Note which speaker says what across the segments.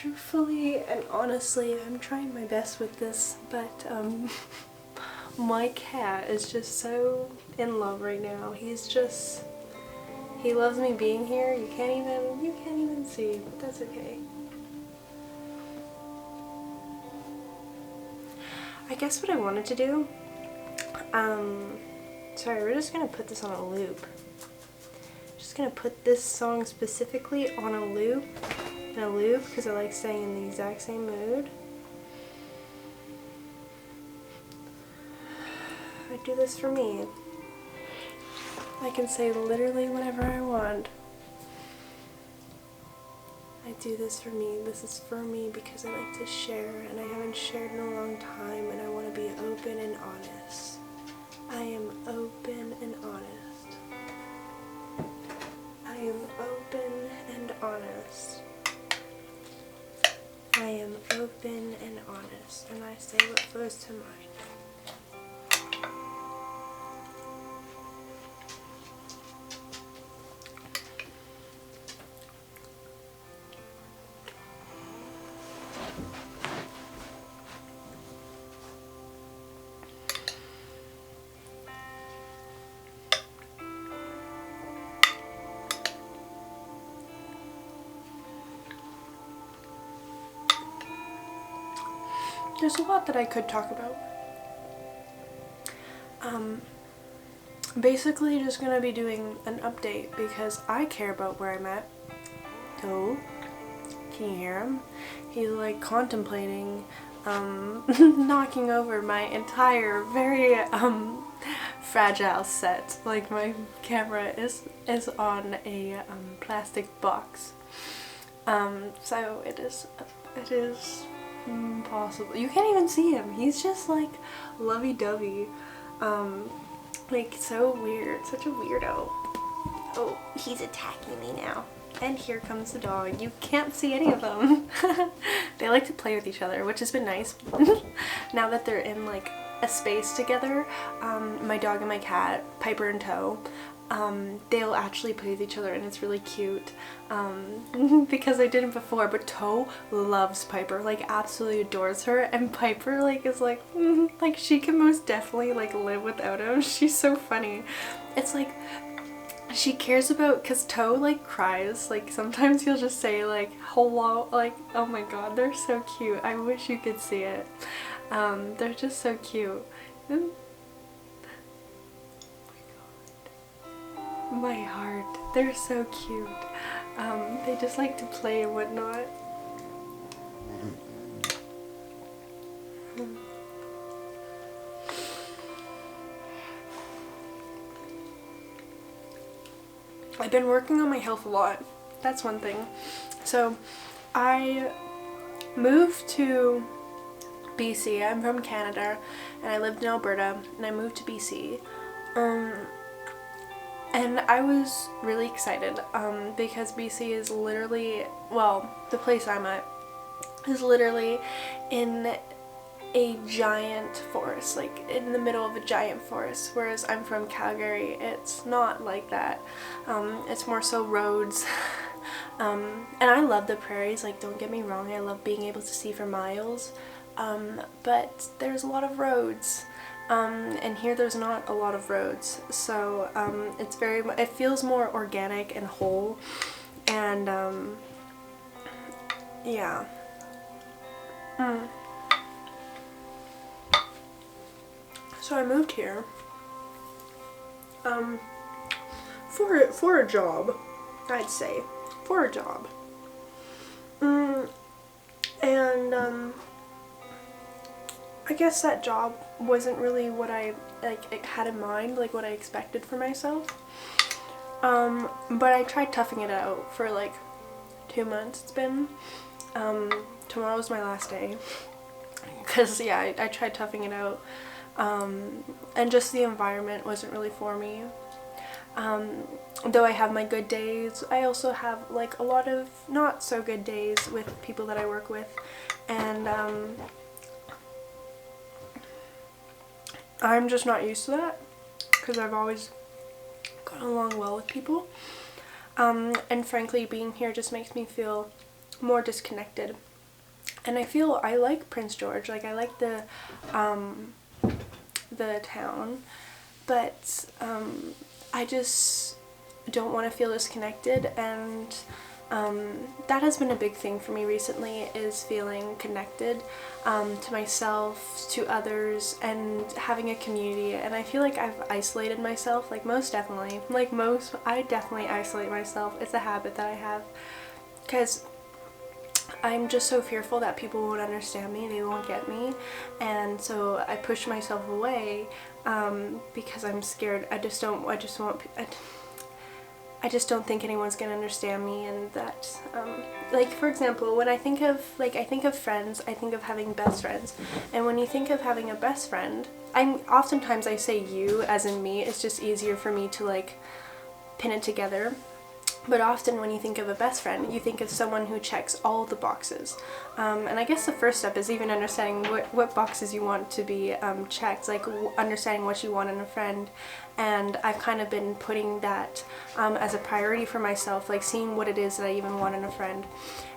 Speaker 1: truthfully and honestly, I'm trying my best with this, but my cat is just so in love right now. He loves me being here. You can't even see, but that's okay. I guess what I wanted to do, sorry, we're just gonna put this on a loop. Just gonna put this song specifically on a loop, because I like staying in the exact same mood. I do this for me. I can say literally whatever I want. I do this for me. This is for me because I like to share, and I haven't shared in a long time, and I want to be open and honest. I am open and honest. I am open and honest. I am open and honest, and I say what flows to mind. There's a lot that I could talk about. Basically just gonna be doing an update because I care about where I'm at. So, can you hear him? He's like contemplating knocking over my entire very fragile set. Like my camera is on a plastic box. So it is impossible. You can't even see him. He's just like lovey-dovey. Like so weird. Such a weirdo. Oh, he's attacking me now. And here comes the dog. You can't see any of them. They like to play with each other, which has been nice. Now that they're in like a space together, my dog and my cat, Piper and Toe, they'll actually play with each other, and it's really cute because I didn't before, but Toe loves Piper, like absolutely adores her, and Piper like is like like she can most definitely like live without him. She's so funny. It's like she cares about, because Toe like cries, like sometimes he'll just say like hello, like oh my god, they're so cute. I wish you could see it. They're just so cute. My heart, they're so cute. They just like to play and whatnot. I've been working on my health a lot. That's one thing. So I moved to BC. I'm from Canada and I lived in Alberta, and I moved to BC. And I was really excited because BC is literally, well, the place I'm at is literally in a giant forest, like in the middle of a giant forest, whereas I'm from Calgary. It's not like that. It's more so roads. And I love the prairies, like don't get me wrong, I love being able to see for miles, but there's a lot of roads. And here there's not a lot of roads, so it feels more organic and whole, and yeah. So I moved here for a job, I'd say, for a job, and I guess that job wasn't really what I had in mind, like what I expected for myself. But I tried toughing it out for like 2 months. It's been tomorrow's my last day, because yeah, I tried toughing it out, and just the environment wasn't really for me. Though I have my good days, I also have like a lot of not so good days with people that I work with, and I'm just not used to that because I've always gotten along well with people, and frankly being here just makes me feel more disconnected And I feel I like Prince George, like I like the town, but I just don't want to feel disconnected, and that has been a big thing for me recently, is feeling connected to myself, to others, and having a community. And I feel like I've isolated myself, like I definitely isolate myself. It's a habit that I have, because I'm just so fearful that people won't understand me, they won't get me, and so I push myself away because I'm scared. I just don't think anyone's gonna understand me, and that like, for example, when I think of friends, I think of having best friends, and when you think of having a best friend, oftentimes I say you as in me. It's just easier for me to like pin it together. But often when you think of a best friend, you think of someone who checks all the boxes. And I guess the first step is even understanding what boxes you want to be checked, like understanding what you want in a friend. And I've kind of been putting that as a priority for myself, like seeing what it is that I even want in a friend.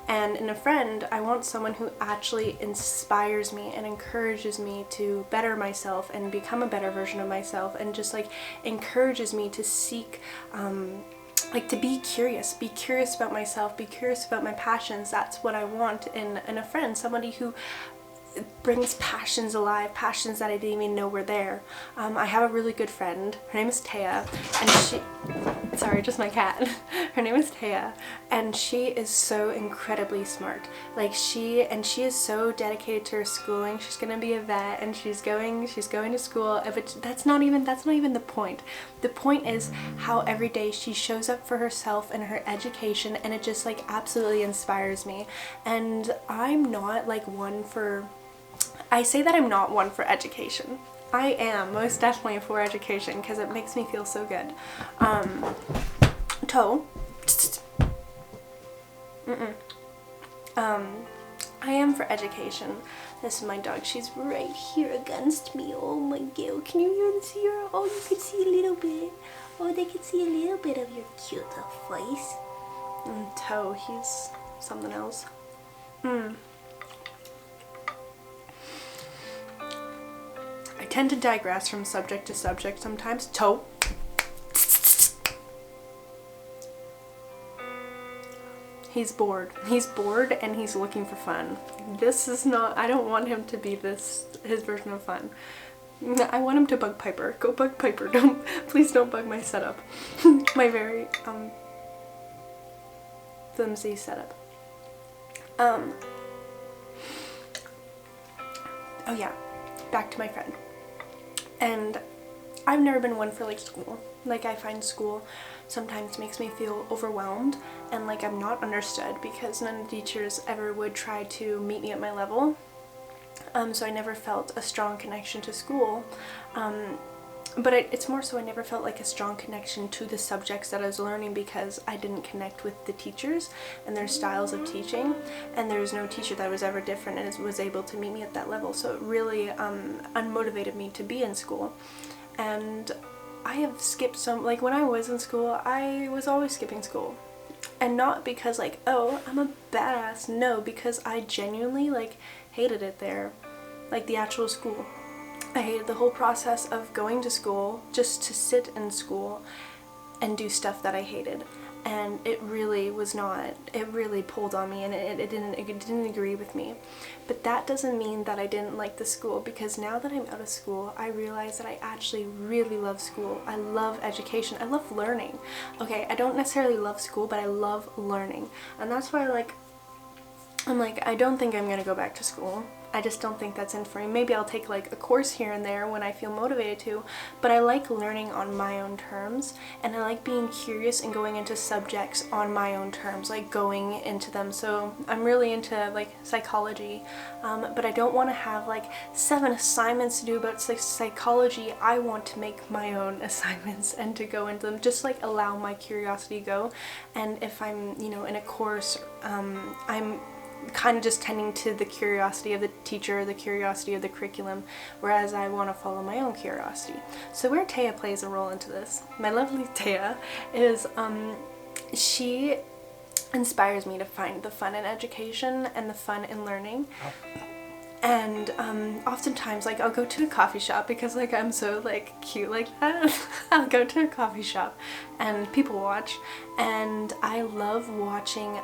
Speaker 1: And in a friend, I want someone who actually inspires me and encourages me to better myself and become a better version of myself, and just like encourages me to seek like to be curious about myself, be curious about my passions. That's what I want in a friend, somebody who brings passions alive, passions that I didn't even know were there. I have a really good friend. Her name is Taya, and sorry, just my cat. Her name is Taya, and she is so incredibly smart. Like she is so dedicated to her schooling. She's gonna be a vet, and she's going to school. But that's not even the point. The point is how every day she shows up for herself and her education, and it just like absolutely inspires me. And I'm not like one for. I say that I'm not one for education. I am most definitely for education because it makes me feel so good. I am for education. This is my dog. She's right here against me. Oh my god. Can you even see her? Oh, you can see a little bit. Oh, they can see a little bit of your cute little face. And Toe, he's something else. I tend to digress from subject to subject sometimes. Toe. He's bored. He's bored and he's looking for fun. This is not, I don't want him to be his version of fun. I want him to bug Piper. Go bug Piper. Please don't bug my setup. My very flimsy setup. Oh yeah, back to my friend. And I've never been one for like school. Like I find school sometimes makes me feel overwhelmed and like I'm not understood, because none of the teachers ever would try to meet me at my level. So I never felt a strong connection to school. But it's more so I never felt like a strong connection to the subjects that I was learning, because I didn't connect with the teachers and their styles of teaching, and there was no teacher that was ever different and was able to meet me at that level. So it really unmotivated me to be in school. And I have skipped like when I was in school, I was always skipping school. And not because like, oh, I'm a badass, no, because I genuinely like hated it there, like the actual school. I hated the whole process of going to school just to sit in school and do stuff that I hated. And it really was not, it really pulled on me, and it didn't agree with me. But that doesn't mean that I didn't like the school, because now that I'm out of school, I realize that I actually really love school. I love education. I love learning. Okay, I don't necessarily love school, but I love learning. And that's why I'm like, I don't think I'm gonna go back to school. I just don't think that's in for me. Maybe I'll take like a course here and there when I feel motivated to, but I like learning on my own terms, and I like being curious and going into subjects on my own terms, like going into them. So I'm really into like psychology, but I don't want to have like 7 assignments to do about psychology. I want to make my own assignments and to go into them, just like allow my curiosity go. And if I'm, you know, in a course, I'm kind of just tending to the curiosity of the teacher, the curiosity of the curriculum, whereas I want to follow my own curiosity. So where Taya plays a role into this, my lovely Taya, is she inspires me to find the fun in education and the fun in learning. And oftentimes, like, I'll go to a coffee shop because, like, I'm so, like, cute like that. I'll go to a coffee shop and people watch, and I love watching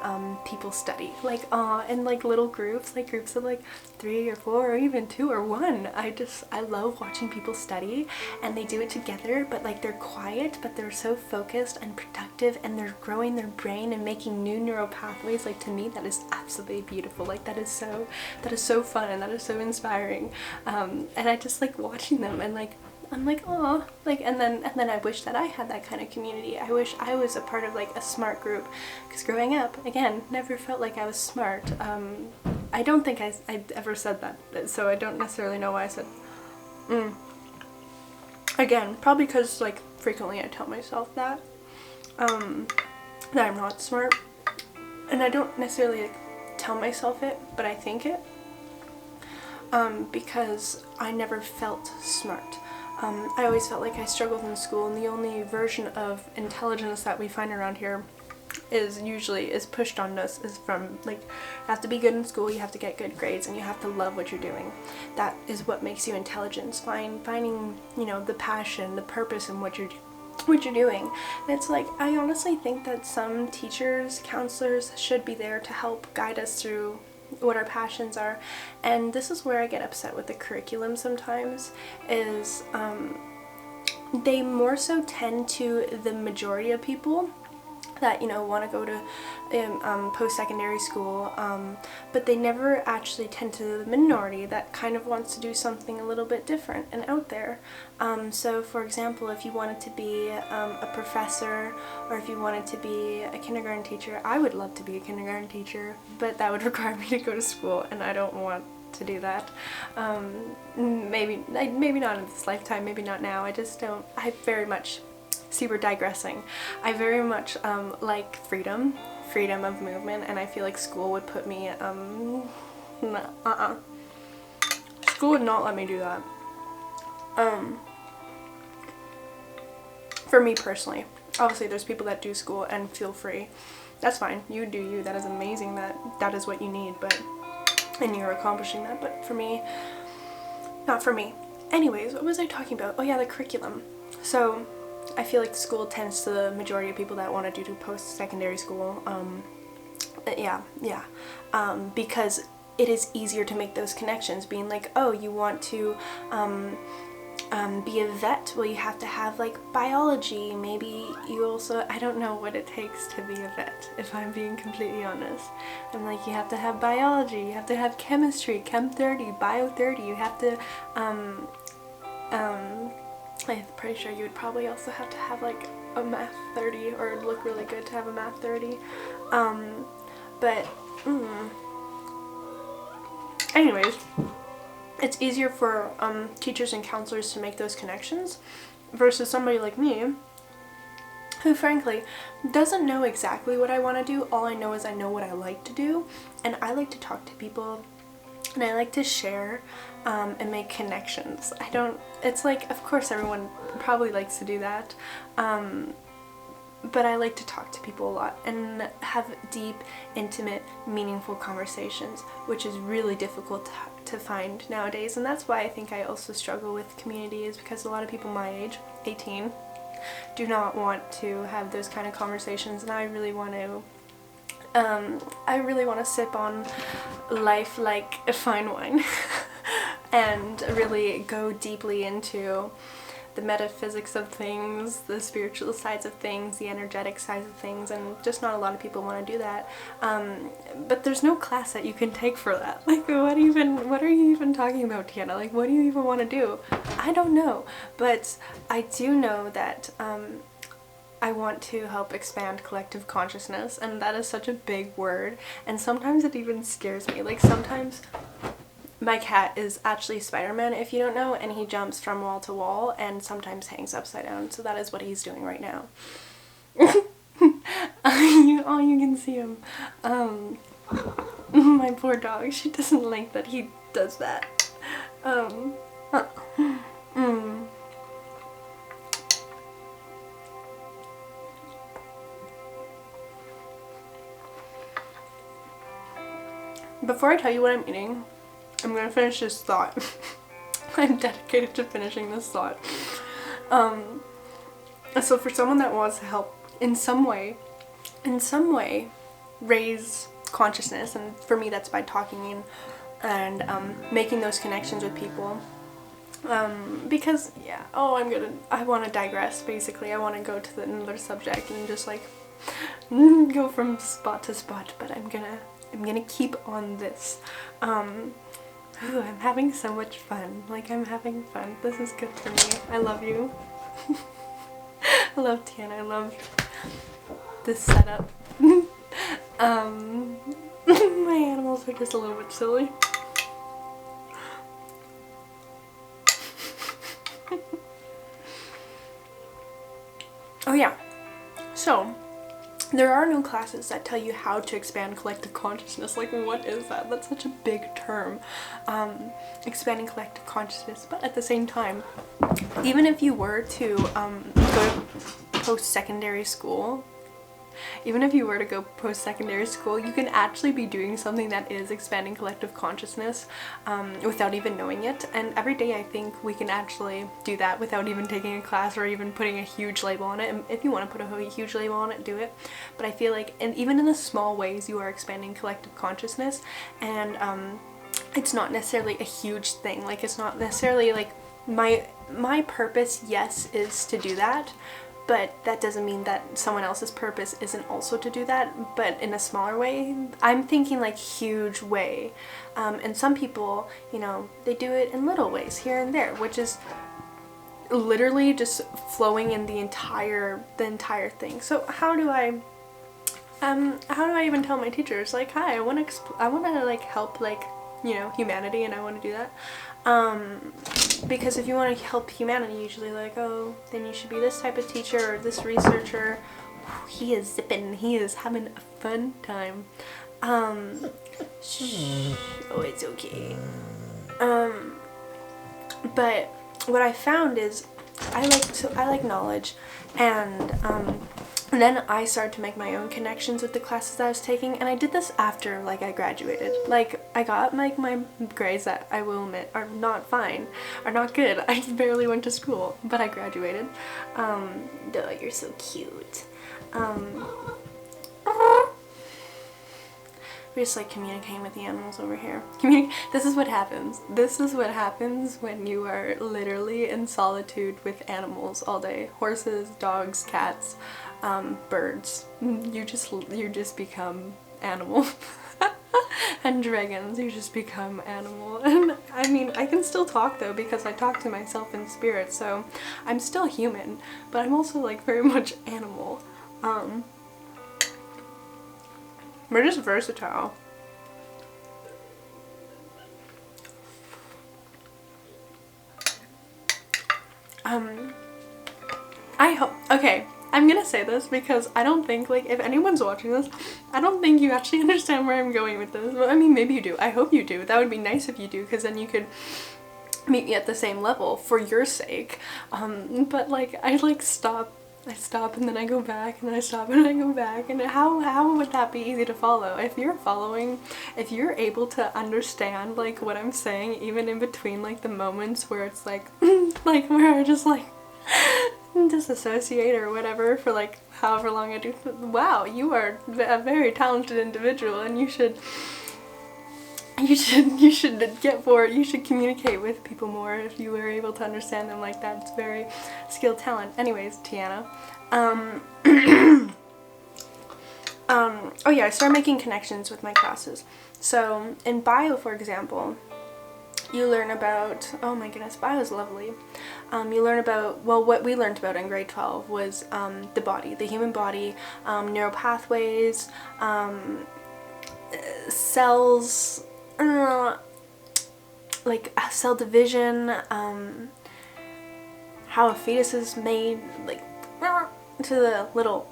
Speaker 1: people study, like, in, like, little groups, like, groups of, like, 3 or 4 or even 2 or 1. I love watching people study, and they do it together, but, like, they're quiet, but they're so focused and productive, and they're growing their brain and making new neural pathways. Like, to me, that is absolutely beautiful. Like, that is so fun, and that is so inspiring. And I just like watching them, and like I'm like, oh, like, and then I wish that I had that kind of community. I wish I was a part of like a smart group, because growing up, again, never felt like I was smart. I don't think I ever said that, so I don't necessarily know why I said again, probably because like frequently I tell myself that that I'm not smart, and I don't necessarily like tell myself it, but I think it, because I never felt smart. I always felt like I struggled in school, and the only version of intelligence that we find around here is pushed on us is from, like, you have to be good in school, you have to get good grades, and you have to love what you're doing. That is what makes you intelligent. Finding, you know, the passion, the purpose in what you're doing. And it's like, I honestly think that some teachers, counselors should be there to help guide us through what our passions are. And this is where I get upset with the curriculum sometimes, is they more so tend to the majority of people that, you know, want to go to post-secondary school, but they never actually tend to the minority that kind of wants to do something a little bit different and out there. So for example, if you wanted to be a professor, or if you wanted to be a kindergarten teacher, I would love to be a kindergarten teacher, but that would require me to go to school, and I don't want to do that. Maybe not in this lifetime, maybe not now. I just don't. I very much, see, we're digressing. I very much like freedom of movement, and I feel like school would put me school would not let me do that. For me personally, obviously there's people that do school and feel free. That's fine. You do you. That is amazing. That is what you need, and you're accomplishing that. But for me, not for me. Anyways, what was I talking about? Oh yeah, the curriculum. So I feel like school tends to the majority of people that want to do post-secondary school. Because it is easier to make those connections, being like, oh, you want to be a vet, well, you have to have like biology, maybe you also, I don't know what it takes to be a vet, if I'm being completely honest. I'm like, you have to have biology, you have to have chemistry, Chem 30, Bio 30, you have to I'm pretty sure you would probably also have to have like a math 30, or it'd look really good to have a math 30. Anyways, it's easier for teachers and counselors to make those connections versus somebody like me, who frankly doesn't know exactly what I want to do. All I know is I know what I like to do, and I like to talk to people, and I like to share and make connections. It's like, of course everyone probably likes to do that, but I like to talk to people a lot and have deep, intimate, meaningful conversations, which is really difficult to find nowadays. And that's why I think I also struggle with communities, because a lot of people my age, 18, do not want to have those kind of conversations, and I really want to sip on life like a fine wine and really go deeply into the metaphysics of things, the spiritual sides of things, the energetic sides of things, and just not a lot of people want to do that. But there's no class that you can take for that. Like, what are you even talking about, Tiana? Like, what do you even want to do? I don't know, but I do know that I want to help expand collective consciousness, and that is such a big word, and sometimes it even scares me. Like, sometimes my cat is actually Spider-Man, if you don't know, and he jumps from wall to wall and sometimes hangs upside down, so that is what he's doing right now. You can see him. My poor dog, she doesn't like that he does that. before I tell you what I'm eating, I'm gonna finish this thought. I'm dedicated to finishing this thought. So for someone that wants to help in some way raise consciousness, and for me that's by talking and making those connections with people, because yeah, I want to digress. Basically I want to go to another subject and just like go from spot to spot, but I'm gonna keep on this. Ooh, I'm having so much fun. Like, I'm having fun. This is good for me. I love you. I love Tiana. I love this setup. My animals are just a little bit silly. Oh yeah. So, there are no classes that tell you how to expand collective consciousness. Like, what is that? That's such a big term. Expanding collective consciousness. But at the same time, even if you were to go to post-secondary school, you can actually be doing something that is expanding collective consciousness without even knowing it. And every day I think we can actually do that without even taking a class or even putting a huge label on it. And if you want to put a huge label on it, do it. But I feel like, and even in the small ways, you are expanding collective consciousness. And it's not necessarily a huge thing. Like, it's not necessarily like my purpose, yes, is to do that. But that doesn't mean that someone else's purpose isn't also to do that, but in a smaller way. I'm thinking like huge way. And some people, you know, they do it in little ways here and there, which is literally just flowing in the entire thing. So how do I even tell my teachers, like, hi, I want to like help, like, you know, humanity, and I want to do that. Because if you want to help humanity, usually like, oh, then you should be this type of teacher or this researcher. He is zipping. He is having a fun time. Shh. Oh, it's okay. But what I found is I like knowledge, and then I started to make my own connections with the classes that I was taking, and I did this after, like, I graduated. Like, I got, like, my grades that I will admit are not fine, are not good. I barely went to school, but I graduated. Duh, you're so cute. We're just, like, communicating with the animals over here. This is what happens. This is what happens when you are literally in solitude with animals all day. Horses, dogs, cats. Birds. You just become animal. And dragons, you just become animal. And I mean, I can still talk though, because I talk to myself in spirit, so I'm still human, but I'm also like very much animal. We're just versatile. I hope, okay, I'm gonna say this because I don't think, like, if anyone's watching this, I don't think you actually understand where I'm going with this. Well, I mean, maybe you do. I hope you do. That would be nice if you do, because then you could meet me at the same level for your sake. But, like, I stop and then I go back, and then I stop and I go back, and how would that be easy to follow? If you're following, if you're able to understand, like, what I'm saying, even in between, like, the moments where it's like, like, where I just, like, disassociate or whatever for, like, however long I do. Wow, you are a very talented individual, and you should get more, you should communicate with people more if you were able to understand them like that. It's very skilled talent. Anyways, Tiana. Oh yeah, I started making connections with my classes. So in bio, for example, you learn about, oh my goodness, bio is lovely. You learn about, well, what we learned about in grade 12 was the body, the human body, neural pathways, cells, like cell division, how a fetus is made, like, to the little,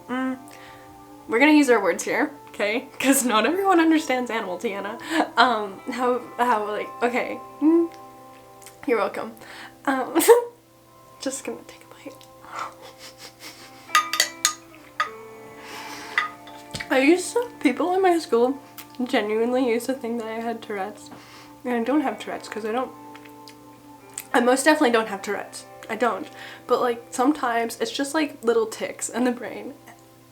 Speaker 1: we're gonna use our words here, okay, because not everyone understands animal, Tiana. How, like, okay, you're welcome. Just gonna take a bite. People in my school genuinely used to think that I had Tourette's. And I don't have Tourette's because I most definitely don't have Tourette's. I don't. But like sometimes it's just like little ticks in the brain.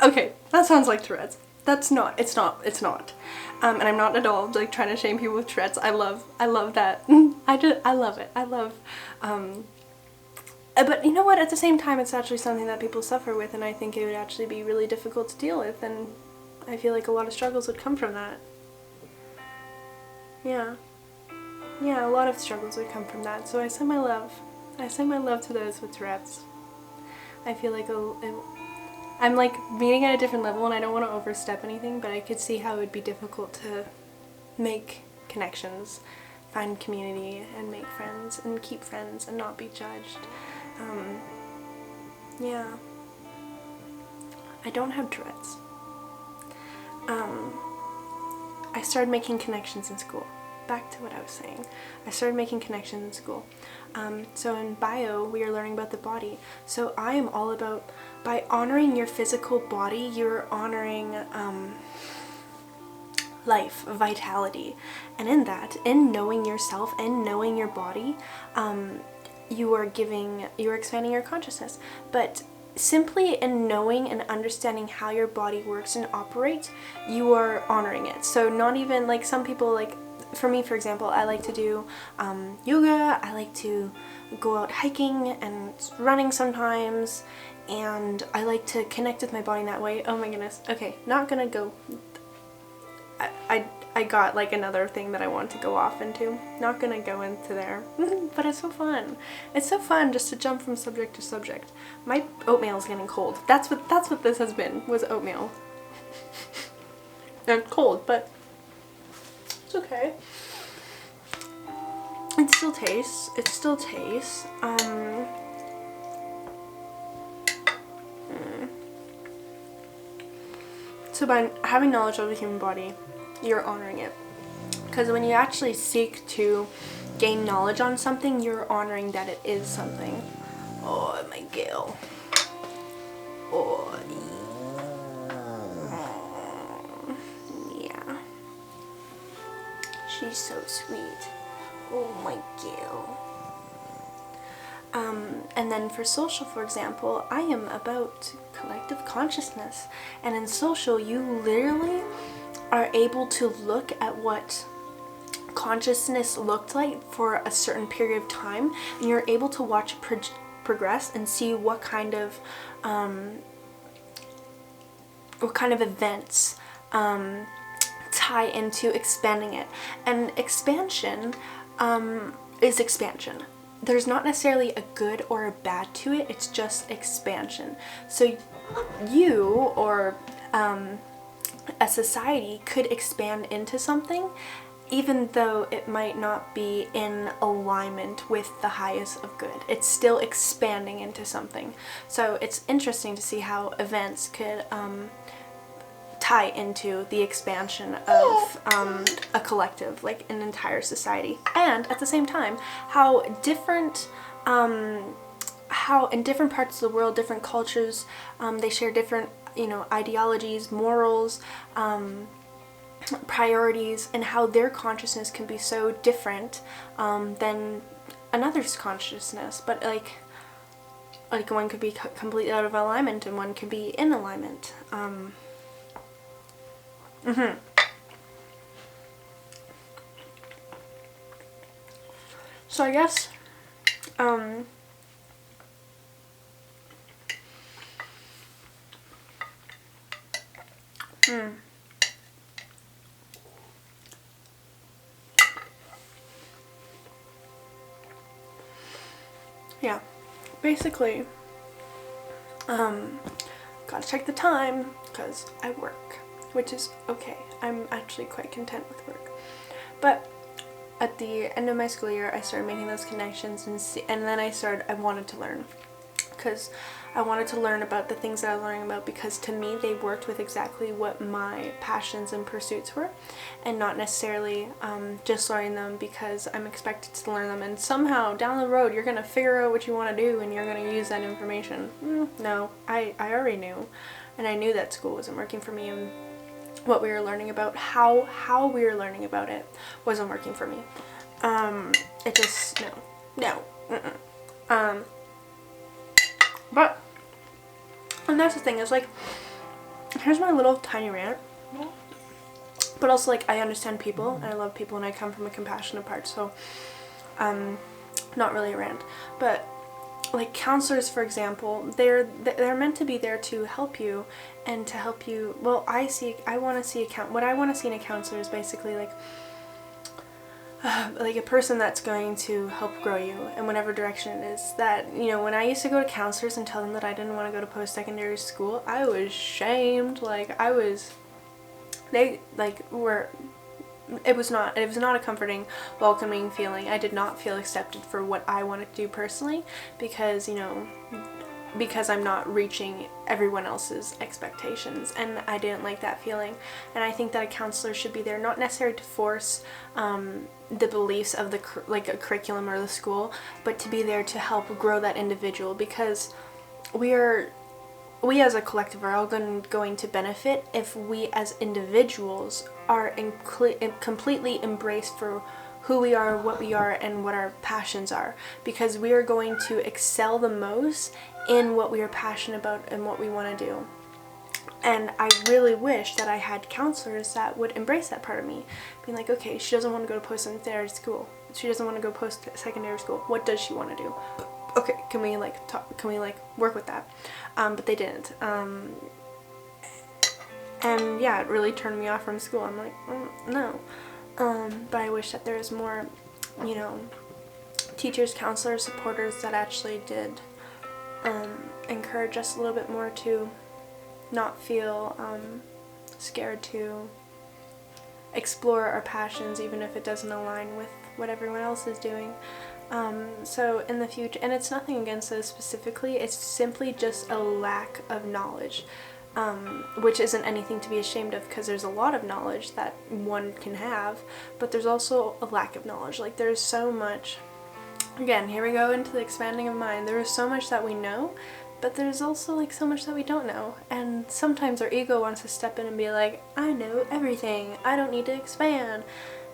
Speaker 1: Okay, that sounds like Tourette's. That's not. It's not. It's not. And I'm not at all like trying to shame people with Tourette's. I love that. I love it. I love, but you know what? At the same time, it's actually something that people suffer with, and I think it would actually be really difficult to deal with, and I feel like a lot of struggles would come from that. Yeah. Yeah, a lot of struggles would come from that. So I send my love. I send my love to those with Tourette's. I feel like I'm like meeting at a different level, and I don't want to overstep anything, but I could see how it would be difficult to make connections, find community, and make friends, and keep friends, and not be judged. Yeah. I don't have Tourette's. I started making connections in school. Back to what I was saying. I started making connections in school. So in bio, we are learning about the body. So I am all about, by honoring your physical body, you're honoring life, vitality. And in that, in knowing yourself and knowing your body, you are expanding your consciousness. But simply in knowing and understanding how your body works and operates, you are honoring it. So not even like some people, like for me, for example, I like to do yoga, I like to go out hiking and running sometimes, and I like to connect with my body in that way. Oh my goodness. Okay, not gonna go. I got like another thing that I want to go off into. Not gonna go into there. But it's so fun. It's so fun just to jump from subject to subject. My oatmeal is getting cold. That's what this has been, was oatmeal. And cold, but it's okay. It still tastes. It still tastes. So by having knowledge of the human body, you're honoring it. Because when you actually seek to gain knowledge on something, you're honoring that it is something. Oh, my Gail. Oh, yeah. She's so sweet. Oh, my Gail. And then for social, for example, I am about collective consciousness. And in social, you literally are able to look at what consciousness looked like for a certain period of time, and you're able to watch it progress and see what kind of events tie into expanding it. And expansion is expansion. There's not necessarily a good or a bad to it, it's just expansion. So you or a society could expand into something even though it might not be in alignment with the highest of good. It's still expanding into something. So it's interesting to see how events could tie into the expansion of a collective, like an entire society. And at the same time, how in different parts of the world, different cultures, they share different, ideologies, morals, priorities, and how their consciousness can be so different than another's consciousness. But like one could be completely out of alignment and one could be in alignment. So I guess yeah, basically, gotta check the time because I work, which is okay. I'm actually quite content with work. But at the end of my school year, I started making those connections, and then I wanted to learn. Because I wanted to learn about the things that I was learning about, because to me they worked with exactly what my passions and pursuits were, and not necessarily just learning them because I'm expected to learn them and somehow down the road you're going to figure out what you want to do and you're going to use that information. No, I already knew, and I knew that school wasn't working for me, and what we were learning about, how we were learning about it wasn't working for me. It just, no. But, and that's the thing, is like, here's my little tiny rant. But also, like, I understand people, and I love people, and I come from a compassionate part, so, not really a rant. But, like, counselors, for example, they're meant to be there to help you, and to help you, well, what I want to see in a counselor is basically, like a person that's going to help grow you in whatever direction it is. That, you know, when I used to go to counselors and tell them that I didn't want to go to post-secondary school, I was shamed. Like, it was not a comforting, welcoming feeling. I did not feel accepted for what I wanted to do personally, because, you know, because I'm not reaching everyone else's expectations, and I didn't like that feeling. And I think that a counselor should be there, not necessarily to force the beliefs of the a curriculum or the school, but to be there to help grow that individual, because we as a collective are all going to benefit if we as individuals are completely embraced for who we are, what we are, and what our passions are, because we are going to excel the most in what we are passionate about and what we want to do. And I really wish that I had counselors that would embrace that part of me, being like, okay, she doesn't want to go to post-secondary school. She doesn't want to go post-secondary school. What does she want to do? Okay, can we work with that? But they didn't. And yeah, it really turned me off from school. I'm like, no. But I wish that there was more, you know, teachers, counselors, supporters that actually did encourage us a little bit more to not feel scared to explore our passions, even if it doesn't align with what everyone else is doing. So in the future, and it's nothing against those specifically, it's simply just a lack of knowledge, which isn't anything to be ashamed of, because there's a lot of knowledge that one can have, but there's also a lack of knowledge. Like, there's so much, again, here we go into the expanding of mind, there is so much that we know, but there's also like so much that we don't know, and sometimes our ego wants to step in and be like, I know everything, I don't need to expand,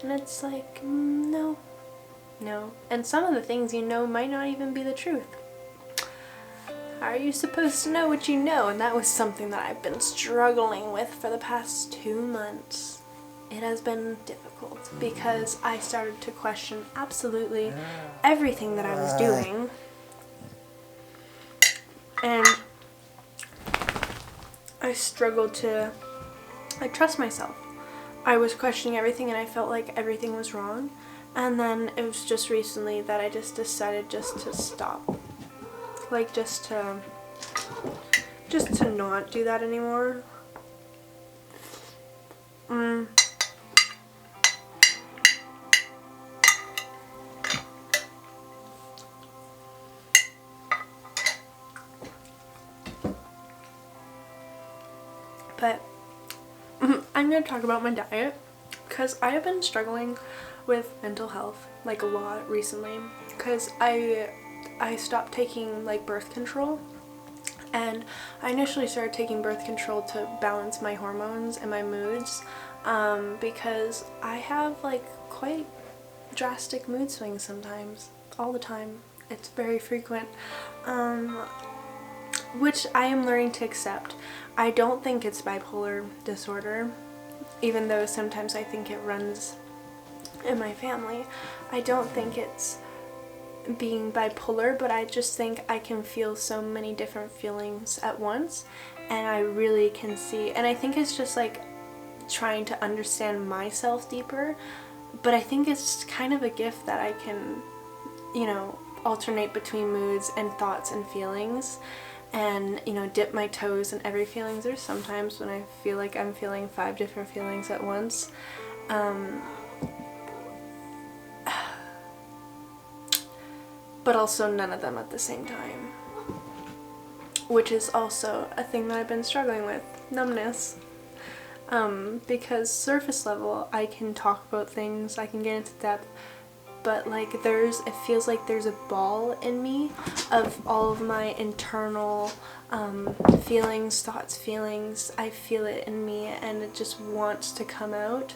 Speaker 1: and it's like, no, and some of the things you know might not even be the truth. How are you supposed to know what you know? And that was something that I've been struggling with for the past 2 months. It has been difficult because I started to question absolutely everything that I was doing. And I struggled to trust myself. I was questioning everything, and I felt like everything was wrong. And then it was just recently that I just decided just to stop. Like, just to not do that anymore. But I'm going to talk about my diet, because I have been struggling with mental health like a lot recently, because I stopped taking like birth control, and I initially started taking birth control to balance my hormones and my moods, because I have like quite drastic mood swings sometimes, all the time. It's very frequent, which I am learning to accept. I don't think it's bipolar disorder, even though sometimes I think it runs in my family. I don't think it's being bipolar, but I just think I can feel so many different feelings at once, and I really can see, and I think it's just like trying to understand myself deeper, but I think it's kind of a gift that I can, you know, alternate between moods and thoughts and feelings, and, you know, dip my toes in every feelings. There's sometimes when I feel like I'm feeling 5 different feelings at once, but also none of them at the same time, which is also a thing that I've been struggling with, numbness, because surface level I can talk about things, I can get into depth, but like it feels like there's a ball in me of all of my internal feelings, thoughts, feelings. I feel it in me and it just wants to come out.